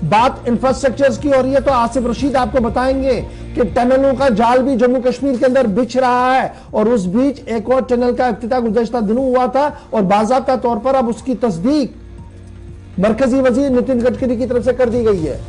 बात इंफ्रास्ट्रक्चर्स की हो रही है तो आसिफ रशीद आपको बताएंगे कि टनलों का जाल भी जम्मू कश्मीर के अंदर बिछ रहा है और उस बीच एक और टनल का इफ्तिताह गुज़श्ता दिनों हुआ था और बाज़ाब्ता तौर पर अब उसकी तस्दीक मरकजी वजीर नितिन गडकरी की तरफ से कर दी गई है।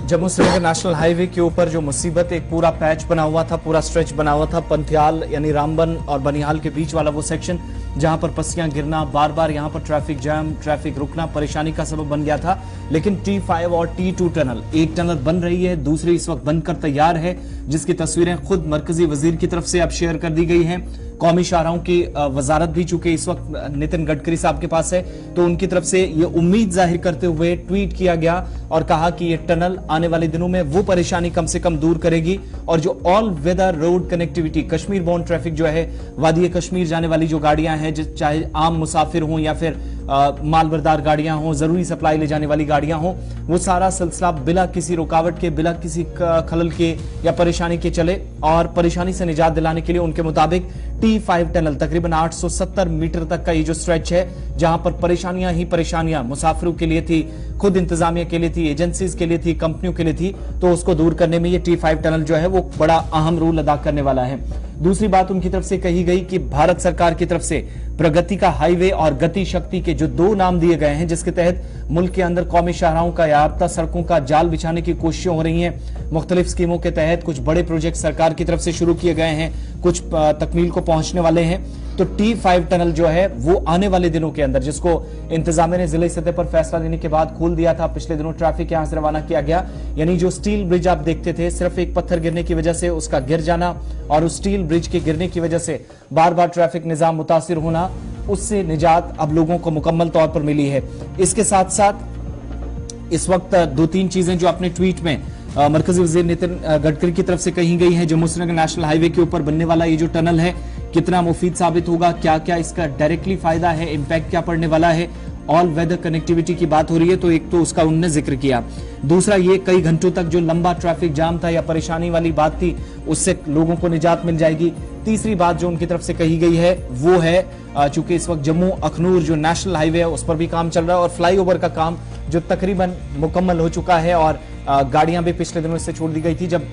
जम्मू श्रीनगर नेशनल हाईवे के ऊपर जो मुसीबत, एक पूरा पैच बना हुआ था, पूरा स्ट्रेच बना हुआ था, पंथियाल यानी रामबन और बनिहाल के बीच वाला वो सेक्शन जहां पर पस्सियां गिरना, बार बार यहां पर ट्रैफिक जैम, ट्रैफिक रुकना परेशानी का सबब बन गया था। लेकिन T5 और T2 टनल, एक टनल बन रही है, दूसरी इस वक्त बनकर तैयार है, जिसकी तस्वीरें खुद मरकजी वजीर की तरफ से अब शेयर कर दी गई हैं। कौमी शाहराहों की वजारत भी चूंकि इस वक्त नितिन गडकरी साहब के पास है, तो उनकी तरफ से ये उम्मीद जाहिर करते हुए ट्वीट किया गया और कहा कि ये टनल आने वाले दिनों में वो परेशानी कम से कम दूर करेगी और जो all weather road connectivity, Kashmir bound traffic जो है, वादी कश्मीर जाने वाली जो गाड़ियां हैं, चाहे आम मुसाफिर हों या फिर मालबरदार गाड़ियां हों, जरूरी सप्लाई ले जाने वाली गाड़ियां हों, वो सारा सिलसिला बिला किसी रुकावट के, बिला किसी खलल के या परेशानी के चले। और परेशानी से निजात दिलाने के लिए उनके मुताबिक T5 टनल तकरीबन 870 मीटर तक का ये जो स्ट्रेच है, जहां पर परेशानियां ही परेशानियां मुसाफिरों के लिए थी, खुद इंतजामिया के लिए थी, एजेंसीज के लिए थी, कंपनियों के लिए थी, तो उसको दूर करने में ये T5 टनल जो है वो बड़ा अहम रोल अदा करने वाला है। दूसरी बात उनकी तरफ से कही गई कि भारत सरकार की तरफ से प्रगति का हाईवे और गति शक्ति के जो दो नाम दिए गए हैं, जिसके तहत मुल्क के अंदर कौमी शाहराहों का याफ्ता सड़कों का जाल बिछाने की कोशिशें हो रही हैं। मुख्तलिफ स्कीमों के तहत कुछ बड़े प्रोजेक्ट सरकार की तरफ से शुरू किए गए हैं, कुछ तकमील को पहुंचने वाले हैं। तो T5 टनल जो है वो आने वाले दिनों के अंदर, जिसको इंतजामिया ने जिले सतह पर फैसला लेने के बाद खोल दिया था, पिछले दिनों ट्रैफिक यहां से रवाना किया गया। यानी जो स्टील ब्रिज आप देखते थे, सिर्फ एक पत्थर गिरने की वजह से उसका गिर जाना और उस स्टील ब्रिज के गिरने की वजह से बार बार ट्रैफिक निजाम मुतासिर होना, उससे निजात अब लोगों को मुकम्मल तौर पर मिली है। इसके साथ साथ इस वक्त दो तीन चीजें जो अपने ट्वीट में मरकजी वजीर नितिन गडकरी की तरफ से कही गई है। जम्मू श्रीनगर नेशनल हाईवे के ऊपर बनने वाला ये जो टनल है कितना मुफीद साबित होगा, क्या क्या इसका डायरेक्टली फायदा है, इंपैक्ट क्या पड़ने वाला है। ऑल वेदर कनेक्टिविटी की बात हो रही है तो एक तो उसका उन्होंने जिक्र किया, दूसरा ये कई घंटों तक जो लंबा ट्रैफिक जाम था या परेशानी वाली बात थी, उससे लोगों को निजात मिल जाएगी। तीसरी बात जो उनकी तरफ से कही गई है वो है चूंकि इस वक्त जम्मू अखनूर जो नेशनल हाईवे है उस पर भी काम चल रहा है और फ्लाईओवर का काम जो तकरीबन मुकम्मल हो चुका है और गाड़ियां भी पिछले दिनों इससे छोड़ दी गई थी। जब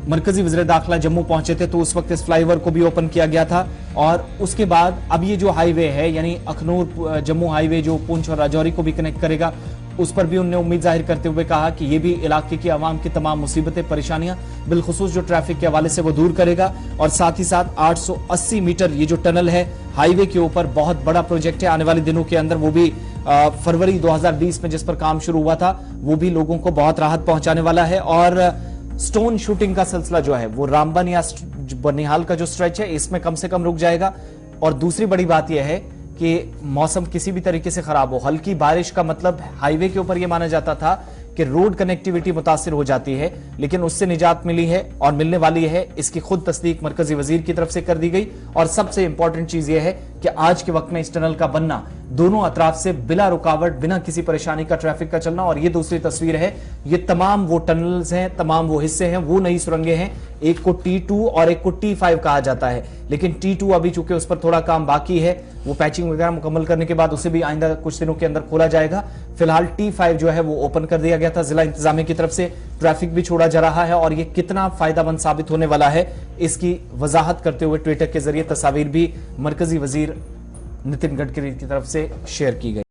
मरकजी वज़ीर दाखिला जम्मू पहुंचे थे तो उस वक्त इस फ्लाईओवर को भी ओपन किया गया था और उसके बाद अब ये जो हाईवे है यानी अखनूर जम्मू हाईवे जो पुंछ और राजौरी को भी कनेक्ट करेगा, उस पर भी उन्होंने उम्मीद जाहिर करते हुए कहा कि ये भी इलाके की आवाम की तमाम मुसीबतें, परेशानियां बिलखुसूस जो ट्रैफिक के हवाले से वो दूर करेगा। और साथ ही साथ 880 मीटर ये जो टनल है हाईवे के ऊपर, बहुत बड़ा प्रोजेक्ट है, आने वाले दिनों के अंदर वो भी फरवरी 2020 में जिस पर काम शुरू हुआ था वो भी लोगों को बहुत राहत पहुंचाने वाला है। और स्टोन शूटिंग का सिलसिला जो है वो रामबन या बनिहाल का जो स्ट्रेच है इसमें कम से कम रुक जाएगा। और दूसरी बड़ी बात यह है कि मौसम किसी भी तरीके से खराब हो, हल्की बारिश का मतलब हाईवे के ऊपर यह माना जाता था कि रोड कनेक्टिविटी मुतासिर हो जाती है, लेकिन उससे निजात मिली है और मिलने वाली है। इसकी खुद तस्दीक मरकजी वजीर की तरफ से कर दी गई। और सबसे इंपॉर्टेंट चीज यह है कि आज के वक्त में इस टनल का बनना, दोनों अतराफ से बिला रुकावट, बिना किसी परेशानी का ट्रैफिक का चलना। और ये दूसरी तस्वीर है, ये तमाम वो टनल्स हैं, तमाम वो हिस्से हैं, वो नई सुरंगें हैं। एक को T2 और एक को T5 कहा जाता है, लेकिन T2 अभी चूंकि उस पर थोड़ा काम बाकी है, वो पैचिंग वगैरह मुकम्मल करने के बाद उसे भी आइंदा कुछ दिनों के अंदर खोला जाएगा। फिलहाल T5 जो है वो ओपन कर दिया गया था जिला इंतजामिया की तरफ से, ट्रैफिक भी छोड़ा जा रहा है और ये कितना फायदामंद साबित होने वाला है इसकी वजाहत करते हुए ट्विटर के जरिए तस्वीर भी मरकजी वजीर नितिन गडकरी की तरफ से शेयर की गई।